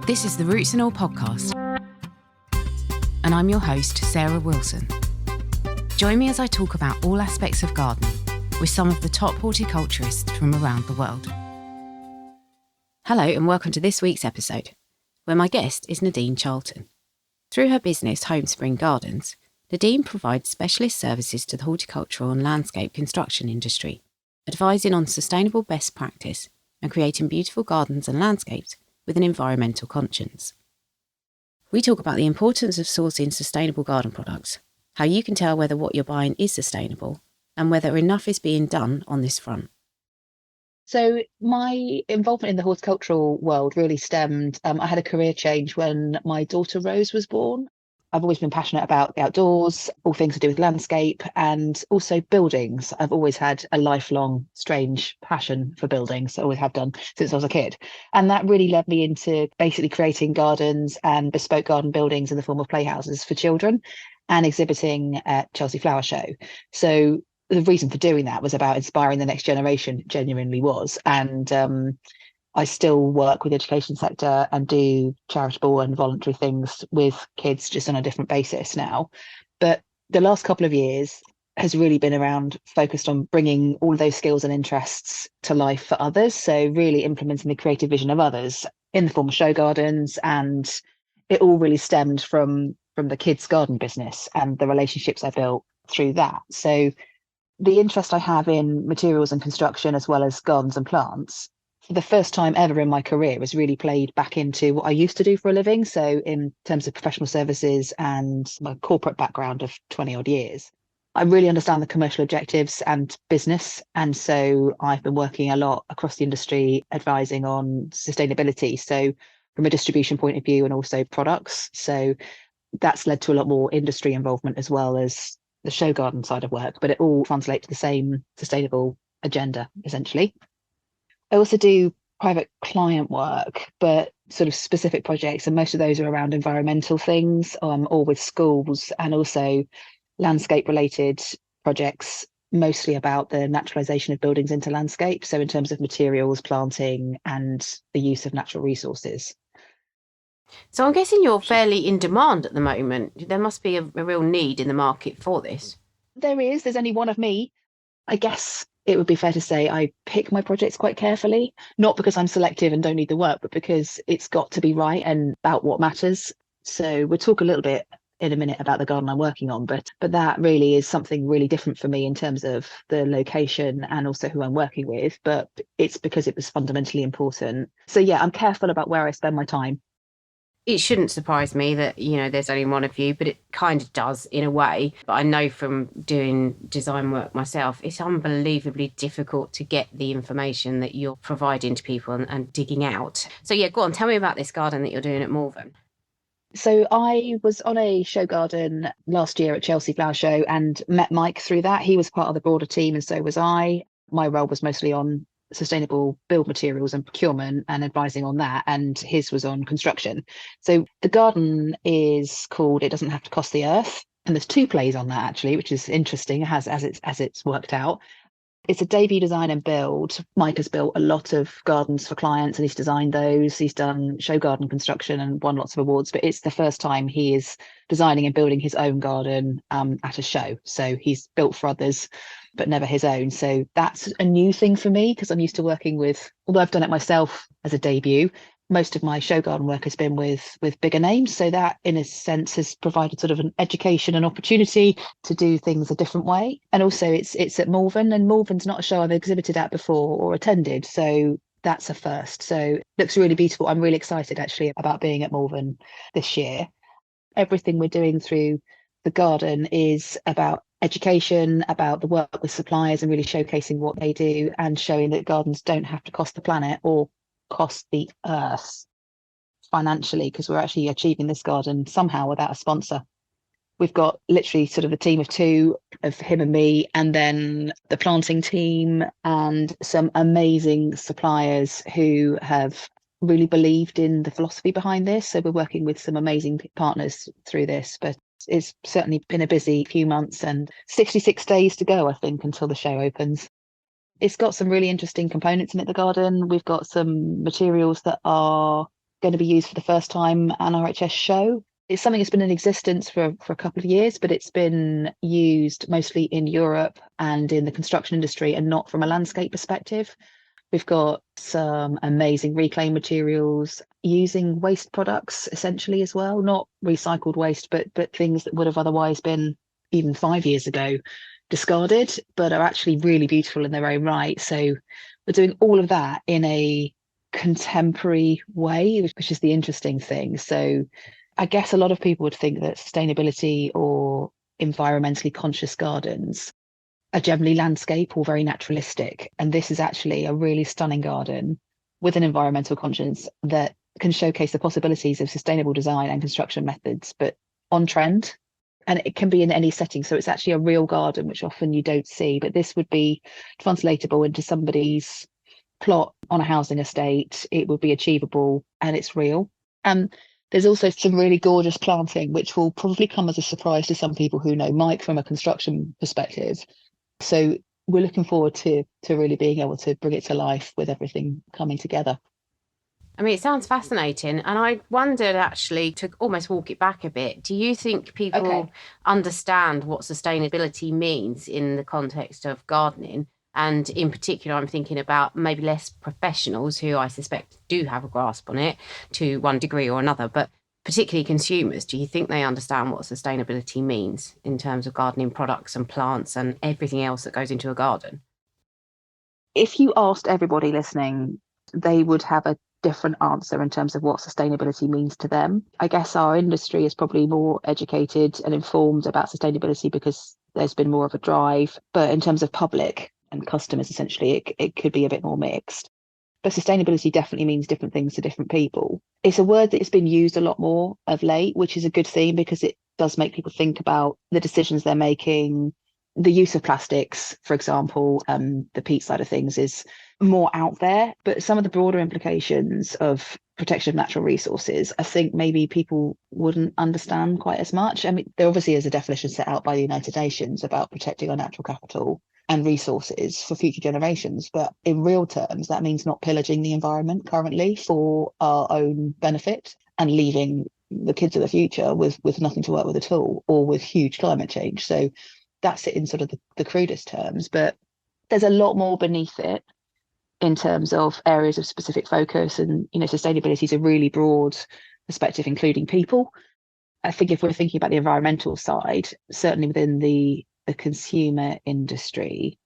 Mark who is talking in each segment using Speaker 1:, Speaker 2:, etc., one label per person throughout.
Speaker 1: This is the Roots and All podcast, and I'm your host, Sarah Wilson. Join me as I talk about all aspects of gardening with some of the top horticulturists from around the world. Hello and welcome to this week's episode, where my guest is Nadine Charlton. Through her business Homespring Gardens, Nadine provides specialist services to the horticultural and landscape construction industry, advising on sustainable best practice and creating beautiful gardens and landscapes with an environmental conscience. We talk about the importance of sourcing sustainable garden products, how you can tell whether what you're buying is sustainable, and whether enough is being done on this front. So my involvement in the horticultural world really stemmed, I had a career change when my daughter Rose was born. I've always been passionate about the outdoors, all things to do with landscape and also buildings. I've always had a lifelong, strange passion for buildings. I always have done since I was a kid. And that really led me into basically creating gardens and bespoke garden buildings in the form of playhouses for children and exhibiting at Chelsea Flower Show. So the reason for doing that was about inspiring the next generation, genuinely was. And I still work with the education sector and do charitable and voluntary things with kids just on a different basis now. But the last couple of years has really been around focused on bringing all of those skills and interests to life for others. So really implementing the creative vision of others in the form of show gardens. And it all really stemmed from the kids' garden business and the relationships I built through that. So the interest I have in materials and construction, as well as gardens and plants, for the first time ever in my career, has really played back into what I used to do for a living. So in terms of professional services and my corporate background of 20 odd years, I really understand the commercial objectives and business. And so I've been working a lot across the industry, advising on sustainability. So from a distribution point of view and also products. So that's led to a lot more industry involvement as well as the show garden side of work, but it all translates to the same sustainable agenda, essentially. I also do private client work, but sort of specific projects, and most of those are around environmental things, or with schools, and also landscape related projects, mostly about the naturalisation of buildings into landscape. So in terms of materials, planting, and the use of natural resources. So I'm guessing you're fairly in demand at the moment. There must be a real need in the market for this.
Speaker 2: There's only one of me. I guess it would be fair to say I pick my projects quite carefully, not because I'm selective and don't need the work, but because it's got to be right and about what matters. So we'll talk a little bit in a minute about the garden I'm working on, but that really is something really different for me in terms of the location and also who I'm working with, but it's because it was fundamentally important. So yeah, I'm careful about where I spend my time.
Speaker 1: It shouldn't surprise me that, there's only one of you, but it kind of does in a way. But I know from doing design work myself, it's unbelievably difficult to get the information that you're providing to people and digging out. So yeah, go on, tell me about this garden that you're doing at Malvern.
Speaker 2: So I was on a show garden last year at Chelsea Flower Show and met Mike through that. He was part of the broader team and so was I. My role was mostly on sustainable build materials and procurement and advising on that, and his was on construction. So the garden is called It Doesn't Have to Cost the Earth, and there's two plays on that actually, which is interesting as it's worked out. It's a debut design and build. Mike has built a lot of gardens for clients and he's designed those. He's done show garden construction and won lots of awards, but it's the first time he is designing and building his own garden at a show. So he's built for others, but never his own. So that's a new thing for me because I'm used to working with, although I've done it myself as a debut, most of my show garden work has been with bigger names. So that in a sense has provided sort of an education and opportunity to do things a different way. And also it's at Malvern, and Malvern's not a show I've exhibited at before or attended. So that's a first. So it looks really beautiful. I'm really excited actually about being at Malvern this year. Everything we're doing through the garden is about education, about the work with suppliers and really showcasing what they do and showing that gardens don't have to cost the planet or cost the earth financially, because we're actually achieving this garden somehow without a sponsor. We've got literally sort of a team of two, of him and me, and then the planting team and some amazing suppliers who have really believed in the philosophy behind this. So we're working with some amazing partners through this, but it's certainly been a busy few months and 66 days to go, I think, until the show opens. It's got some really interesting components in it, the garden. We've got some materials that are going to be used for the first time at an RHS show. It's something that's been in existence for a couple of years, but it's been used mostly in Europe and in the construction industry and not from a landscape perspective. We've got some amazing reclaimed materials using waste products essentially as well, not recycled waste, but things that would have otherwise been even 5 years ago discarded, but are actually really beautiful in their own right. So we're doing all of that in a contemporary way, which is the interesting thing. So I guess a lot of people would think that sustainability or environmentally conscious gardens are generally landscape or very naturalistic. And this is actually a really stunning garden with an environmental conscience that can showcase the possibilities of sustainable design and construction methods, but on trend. And it can be in any setting. So it's actually a real garden, which often you don't see. But this would be translatable into somebody's plot on a housing estate. It would be achievable and it's real. There's also some really gorgeous planting, which will probably come as a surprise to some people who know Mike from a construction perspective. So we're looking forward to really being able to bring it to life with everything coming together.
Speaker 1: I mean, it sounds fascinating. And I wondered actually, to almost walk it back a bit, do you think people understand what sustainability means in the context of gardening? And in particular, I'm thinking about maybe less professionals who I suspect do have a grasp on it to one degree or another, but particularly consumers. Do you think they understand what sustainability means in terms of gardening products and plants and everything else that goes into a garden?
Speaker 2: If you asked everybody listening, they would have a different answer in terms of what sustainability means to them. I guess our industry is probably more educated and informed about sustainability because there's been more of a drive. But in terms of public and customers, essentially, it could be a bit more mixed. But sustainability definitely means different things to different people. It's a word that has been used a lot more of late, which is a good thing because it does make people think about the decisions they're making. The use of plastics, for example, the peat side of things is more out there, but some of the broader implications of protection of natural resources, I think maybe people wouldn't understand quite as much. I mean, there obviously is a definition set out by the United Nations about protecting our natural capital and resources for future generations. But in real terms, that means not pillaging the environment currently for our own benefit and leaving the kids of the future with nothing to work with at all, or with huge climate change. So that's it in sort of the crudest terms, but there's a lot more beneath it in terms of areas of specific focus. And, sustainability is a really broad perspective, including people. I think if we're thinking about the environmental side, certainly within the consumer industry,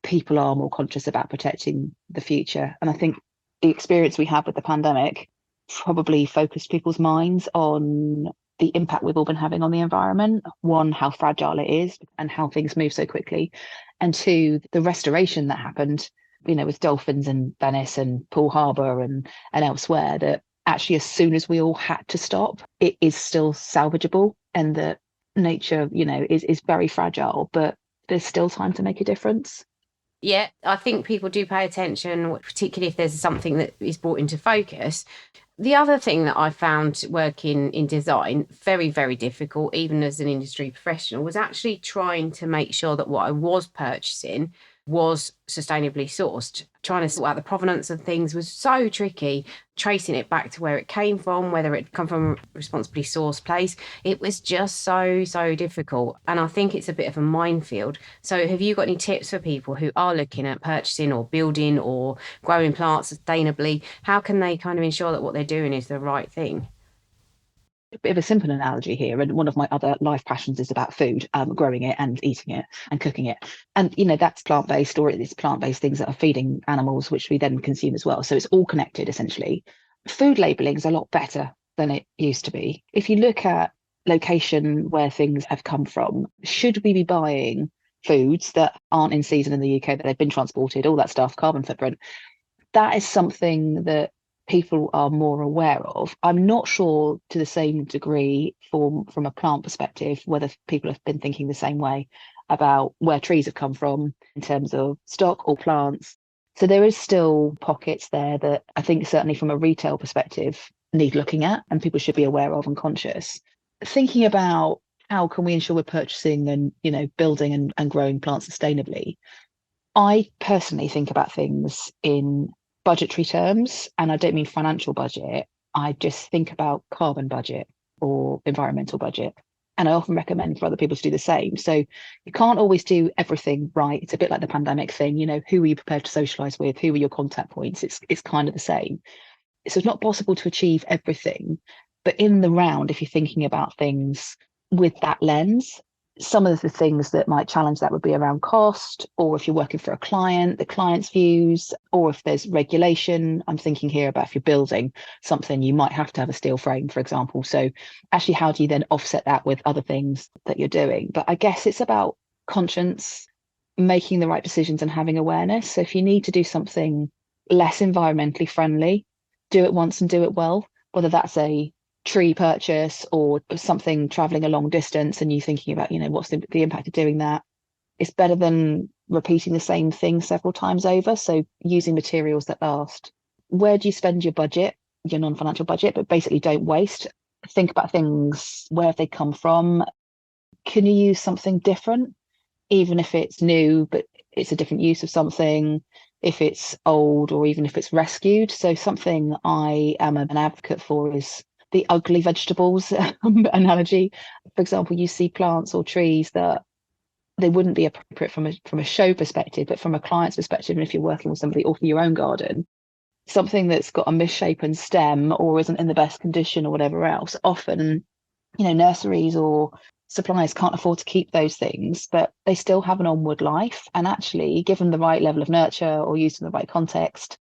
Speaker 2: people are more conscious about protecting the future. And I think the experience we had with the pandemic probably focused people's minds on the impact we've all been having on the environment. One, how fragile it is and how things move so quickly. And two, the restoration that happened, with dolphins in Venice and Poole Harbour and elsewhere, that actually as soon as we all had to stop, it is still salvageable, and that nature, is very fragile, but there's still time to make a difference.
Speaker 1: Yeah, I think people do pay attention, particularly if there's something that is brought into focus. The other thing that I found working in design very, very difficult, even as an industry professional, was actually trying to make sure that what I was purchasing was sustainably sourced. Trying to sort out the provenance of things was so tricky. Tracing it back to where it came from, whether it come from a responsibly sourced place, it was just so difficult. And I think it's a bit of a minefield. So have you got any tips for people who are looking at purchasing or building or growing plants sustainably? How can they kind of ensure that what they're doing is the right thing?
Speaker 2: A bit of a simple analogy here, and one of my other life passions is about food, growing it and eating it and cooking it. And that's plant-based, or it's plant-based things that are feeding animals, which we then consume as well. So it's all connected essentially. Food labeling is a lot better than it used to be. If you look at location where things have come from, should we be buying foods that aren't in season in the UK, that they've been transported, all that stuff, carbon footprint? That is something that people are more aware of. I'm not sure to the same degree from a plant perspective whether people have been thinking the same way about where trees have come from in terms of stock or plants. So there is still pockets there that I think certainly from a retail perspective need looking at, and people should be aware of and conscious. Thinking about how can we ensure we're purchasing and building and growing plants sustainably. I personally think about things in budgetary terms, and I don't mean financial budget. I just think about carbon budget or environmental budget. And I often recommend for other people to do the same. So you can't always do everything right. It's a bit like the pandemic thing, who are you prepared to socialize with? Who are your contact points? It's kind of the same. So it's not possible to achieve everything. But in the round, if you're thinking about things with that lens, some of the things that might challenge that would be around cost, or if you're working for a client, the client's views, or if there's regulation. I'm thinking here about if you're building something, you might have to have a steel frame, for example. So actually, how do you then offset that with other things that you're doing? But I guess it's about conscience, making the right decisions and having awareness. So if you need to do something less environmentally friendly, do it once and do it well, whether that's a tree purchase or something traveling a long distance and you thinking about, what's the impact of doing that. It's better than repeating the same thing several times over. So using materials that last. Where do you spend your budget, your non-financial budget, but basically don't waste? Think about things, where have they come from? Can you use something different, even if it's new, but it's a different use of something, if it's old or even if it's rescued? So something I am an advocate for is the ugly vegetables analogy. For example, you see plants or trees that they wouldn't be appropriate from a show perspective, but from a client's perspective, and if you're working with somebody or for your own garden, something that's got a misshapen stem or isn't in the best condition or whatever else, often, nurseries or suppliers can't afford to keep those things, but they still have an onward life. And actually, given the right level of nurture or used in the right context,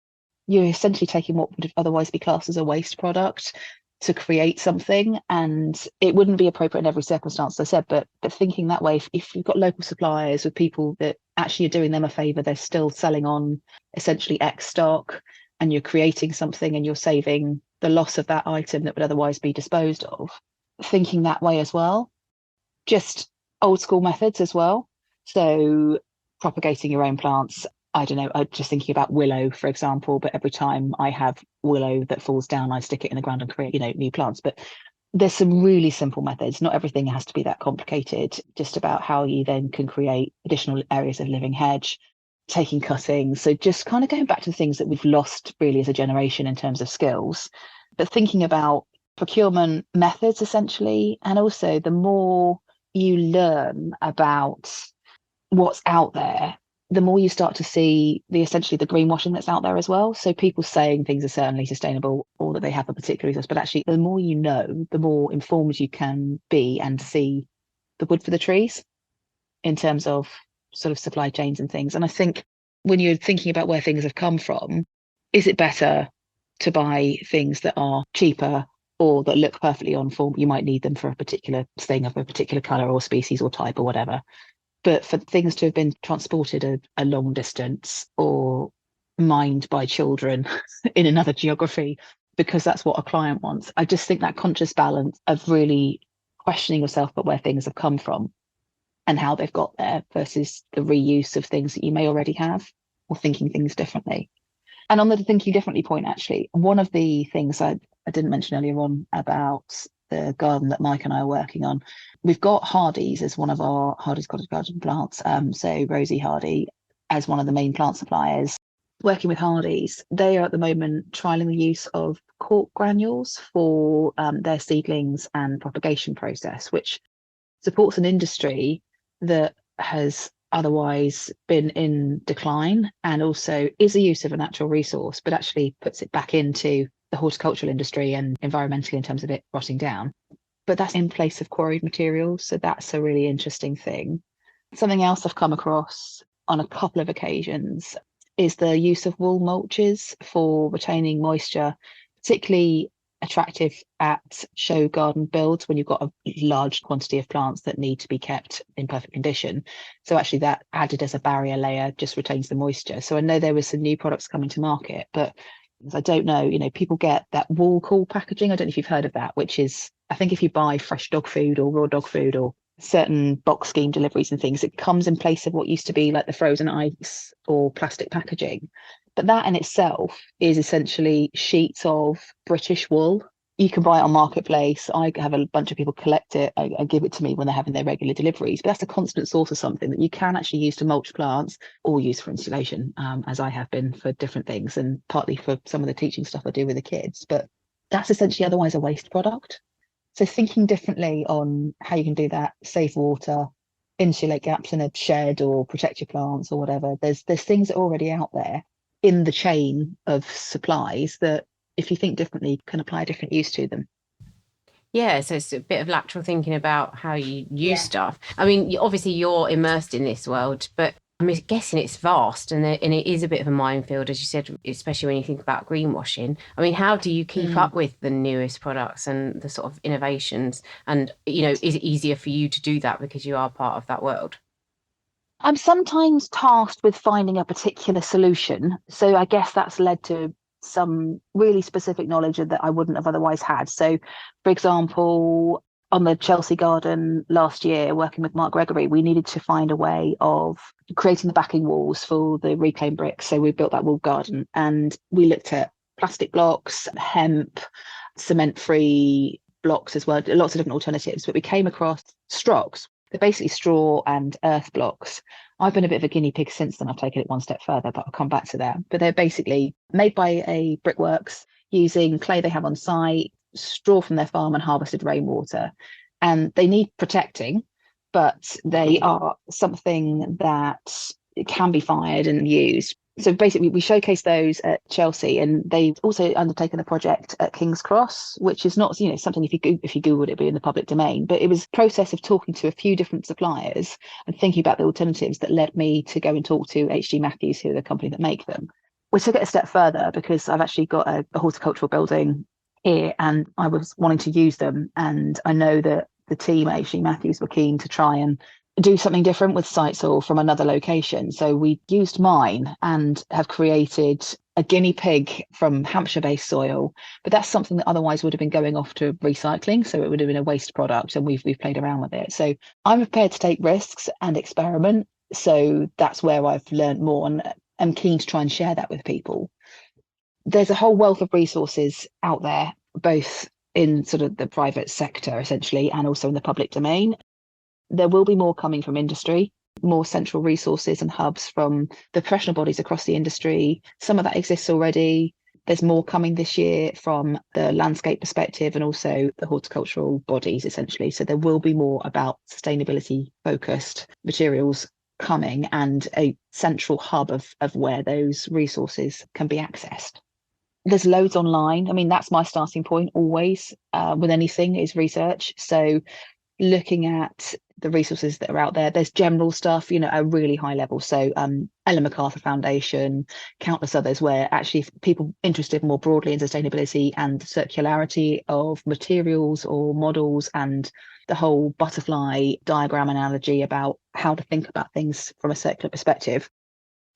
Speaker 2: you're essentially taking what would otherwise be classed as a waste product to create something. And it wouldn't be appropriate in every circumstance, as I said, but thinking that way, if you've got local suppliers with people that actually are doing them a favor, they're still selling on essentially X stock, and you're creating something and you're saving the loss of that item that would otherwise be disposed of, thinking that way as well. Just old school methods as well. So propagating your own plants. I don't know, I'm just thinking about willow, for example, but every time I have willow that falls down, I stick it in the ground and create, new plants. But there's some really simple methods. Not everything has to be that complicated, just about how you then can create additional areas of living hedge, taking cuttings. So just kind of going back to the things that we've lost really as a generation in terms of skills, but thinking about procurement methods essentially. And also the more you learn about what's out there, the more you start to see essentially the greenwashing that's out there as well. So people saying things are certainly sustainable or that they have a particular resource, but actually the more you know, the more informed you can be and see the wood for the trees in terms of sort of supply chains and things. And I think when you're thinking about where things have come from, is it better to buy things that are cheaper or that look perfectly on form? You might need them for a particular thing of a particular colour or species or type or whatever. But for things to have been transported a long distance or mined by children in another geography, because that's what a client wants, I just think that conscious balance of really questioning yourself about where things have come from and how they've got there versus the reuse of things that you may already have or thinking things differently. And on the thinking differently point, actually, one of the things I didn't mention earlier on about the garden that Mike and I are working on, we've got Hardy's as one of our Hardy's cottage garden plants. So Rosie Hardy as one of the main plant suppliers. Working with Hardy's, they are at the moment trialing the use of cork granules for their seedlings and propagation process, which supports an industry that has otherwise been in decline and also is a use of a natural resource, but actually puts it back into the horticultural industry and environmentally in terms of it rotting down. But that's in place of quarried materials. So that's a really interesting thing. Something else I've come across on a couple of occasions is the use of wool mulches for retaining moisture, particularly attractive at show garden builds when you've got a large quantity of plants that need to be kept in perfect condition. So actually that added as a barrier layer just retains the moisture. So I know there were some new products coming to market, but I don't know, people get that wool cool packaging. I don't know if you've heard of that, which is, I think if you buy fresh dog food or raw dog food or certain box scheme deliveries and things, it comes in place of what used to be like the frozen ice or plastic packaging. But that in itself is essentially sheets of British wool. You can buy it on Marketplace. I have a bunch of people collect it and give it to me when they're having their regular deliveries. But that's a constant source of something that you can actually use to mulch plants or use for insulation, as I have been for different things and partly for some of the teaching stuff I do with the kids. But that's essentially otherwise a waste product. So thinking differently on how you can do that, save water, insulate gaps in a shed or protect your plants or whatever. There's things that are already out there in the chain of supplies that if you think differently can apply a different use to them.
Speaker 3: Yeah, so it's a bit of lateral thinking about how you use stuff. I mean, obviously you're immersed in this world, but I'm guessing it's vast and it is a bit of a minefield, as you said, especially when you think about greenwashing. I mean, how do you keep up with the newest products and the sort of innovations? And, is it easier for you to do that because you are part of that world?
Speaker 2: I'm sometimes tasked with finding a particular solution. So I guess that's led to some really specific knowledge that I wouldn't have otherwise had. So, for example, on the Chelsea garden last year, working with Mark Gregory, we needed to find a way of creating the backing walls for the reclaimed bricks. So we built that walled garden and we looked at plastic blocks, hemp, cement-free blocks as well, lots of different alternatives. But we came across strocks. They're basically straw and earth blocks. I've been a bit of a guinea pig since then. I've taken it one step further, but I'll come back to that. But they're basically made by a brickworks using clay they have on site, straw from their farm and harvested rainwater. And they need protecting, but they are something that can be fired and used. So basically, we showcased those at Chelsea, and they've also undertaken a project at King's Cross, which is not, something if you Googled it'd be in the public domain. But it was a process of talking to a few different suppliers and thinking about the alternatives that led me to go and talk to HG Matthews, who are the company that make them. We took it a step further because I've actually got a horticultural building here, and I was wanting to use them, and I know that the team at HG Matthews were keen to try and do something different with site soil from another location. So we used mine and have created a guinea pig from Hampshire-based soil, but that's something that otherwise would have been going off to recycling. So it would have been a waste product, and we've played around with it. So I'm prepared to take risks and experiment. So that's where I've learned more, and I'm keen to try and share that with people. There's a whole wealth of resources out there, both in sort of the private sector, essentially, and also in the public domain. There will be more coming from industry, more central resources and hubs from the professional bodies across the industry. Some of that exists already. There's more coming this year from the landscape perspective and also the horticultural bodies, essentially. So there will be more about sustainability focused materials coming, and a central hub of where those resources can be accessed. There's loads online. I mean, that's my starting point always with anything is research. So looking at the resources that are out there, there's general stuff, at a really high level. So Ellen MacArthur Foundation, countless others, where actually people interested more broadly in sustainability and circularity of materials or models, and the whole butterfly diagram analogy about how to think about things from a circular perspective.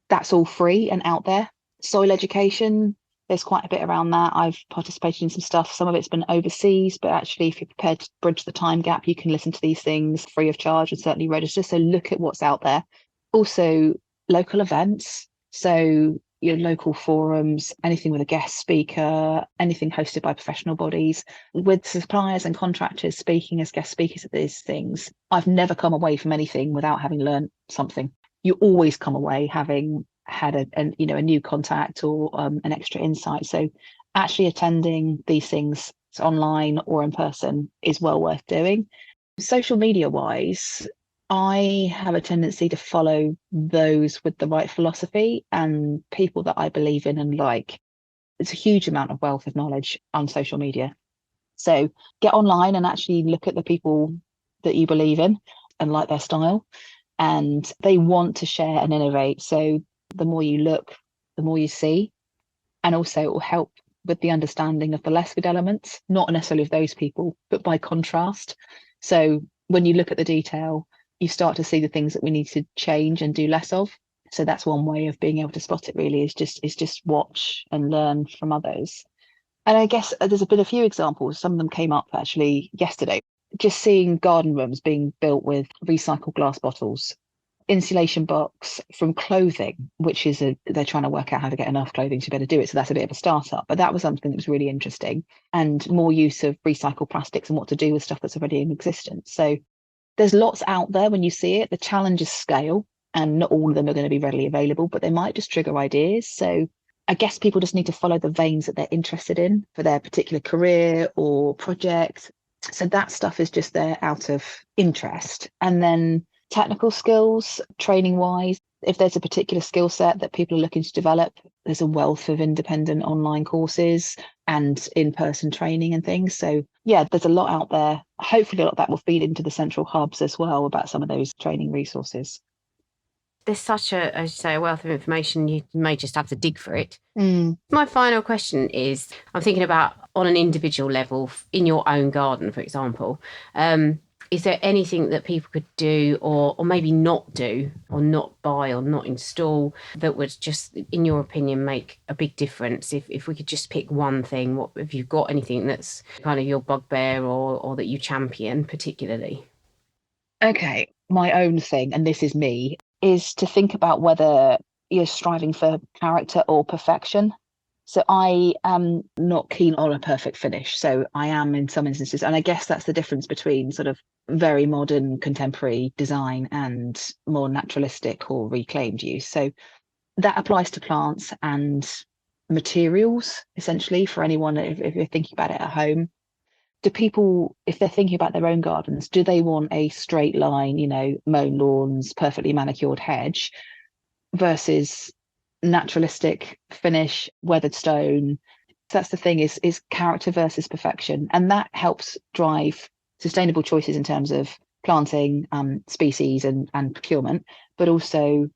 Speaker 2: That's all free and out there. Soil education, there's quite a bit around that. I've participated in some stuff. Some of it's been overseas, but actually, if you're prepared to bridge the time gap, you can listen to these things free of charge and certainly register. So look at what's out there. Also, local events. So your local forums, anything with a guest speaker, anything hosted by professional bodies, with suppliers and contractors speaking as guest speakers at these things. I've never come away from anything without having learned something. You always come away having had a new contact or an extra insight. So actually attending these things online or in person is well worth doing. Social media wise, I have a tendency to follow those with the right philosophy and people that I believe in and like. It's a huge amount of wealth of knowledge on social media. So get online and actually look at the people that you believe in and like their style, and they want to share and innovate. So the more you look, the more you see. And also it will help with the understanding of the less good elements, not necessarily of those people, but by contrast. So when you look at the detail, you start to see the things that we need to change and do less of. So that's one way of being able to spot it, really, is just watch and learn from others. And I guess there's been a few examples. Some of them came up actually yesterday. Just seeing garden rooms being built with recycled glass bottles, insulation box from clothing, which is they're trying to work out how to get enough clothing to be able to do it. So that's a bit of a startup, but that was something that was really interesting, and more use of recycled plastics and what to do with stuff that's already in existence. So there's lots out there when you see it. The challenge is scale, and not all of them are going to be readily available, but they might just trigger ideas. So I guess people just need to follow the veins that they're interested in for their particular career or project. So that stuff is just there out of interest. And then technical skills, training wise, if there's a particular skill set that people are looking to develop, there's a wealth of independent online courses and in-person training and things. So yeah, there's a lot out there. Hopefully a lot of that will feed into the central hubs as well about some of those training resources.
Speaker 3: There's such a, as you say, a wealth of information, you may just have to dig for it. My final question is, I'm thinking about on an individual level in your own garden, for example, is there anything that people could do or maybe not do or not buy or not install that would just, in your opinion, make a big difference? If we could just pick one thing, what have you got anything that's kind of your bugbear or that you champion particularly?
Speaker 2: Okay, my own thing, and this is me, is to think about whether you're striving for character or perfection. So I am not keen on a perfect finish. So I am in some instances, and I guess that's the difference between sort of very modern contemporary design and more naturalistic or reclaimed use. So that applies to plants and materials, essentially, for anyone if you're thinking about it at home. Do people, if they're thinking about their own gardens, do they want a straight line, mown lawns, perfectly manicured hedge versus naturalistic finish, weathered stone? So that's the thing, is character versus perfection. And that helps drive sustainable choices in terms of planting, species and procurement, but also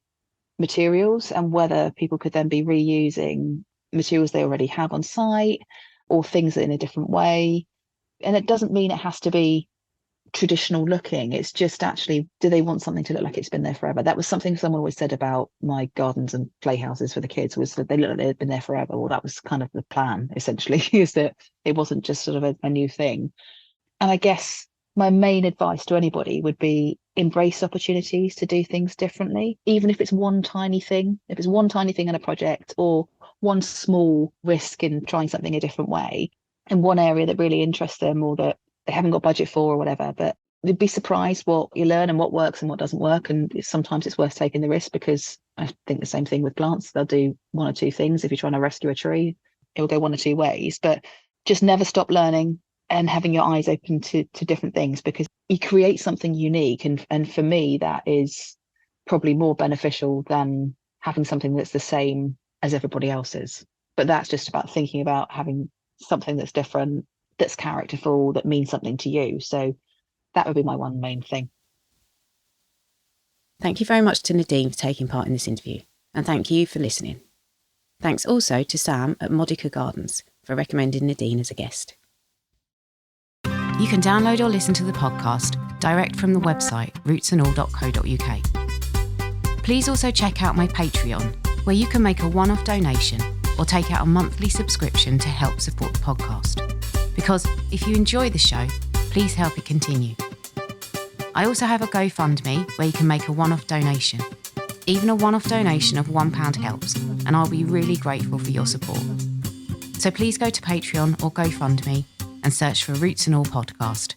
Speaker 2: materials, and whether people could then be reusing materials they already have on site or things in a different way. And it doesn't mean it has to be traditional looking. It's just actually, do they want something to look like it's been there forever? That was something someone always said about my gardens and playhouses for the kids, was that they look like they'd been there forever. Well, that was kind of the plan, essentially, is that it wasn't just sort of a new thing. And I guess my main advice to anybody would be embrace opportunities to do things differently, even if it's one tiny thing. If it's one tiny thing in a project or one small risk in trying something a different way in one area that really interests them or that they haven't got budget for or whatever, but you'd be surprised what you learn and what works and what doesn't work. And sometimes it's worth taking the risk, because I think the same thing with plants. They'll do one or two things. If you're trying to rescue a tree, it will go one or two ways, but just never stop learning and having your eyes open to different things, because you create something unique. And for me, that is probably more beneficial than having something that's the same as everybody else's. But that's just about thinking about having something that's different, that's characterful, that means something to you. So that would be my one main thing.
Speaker 1: Thank you very much to Nadine for taking part in this interview, and thank you for listening. Thanks also to Sam at Modica Gardens for recommending Nadine as a guest. You can download or listen to the podcast direct from the website rootsandall.co.uk. Please also check out my Patreon, where you can make a one-off donation or take out a monthly subscription to help support the podcast. Because if you enjoy the show, please help it continue. I also have a GoFundMe where you can make a one-off donation. Even a one-off donation of £1 helps, and I'll be really grateful for your support. So please go to Patreon or GoFundMe and search for Roots and All Podcast.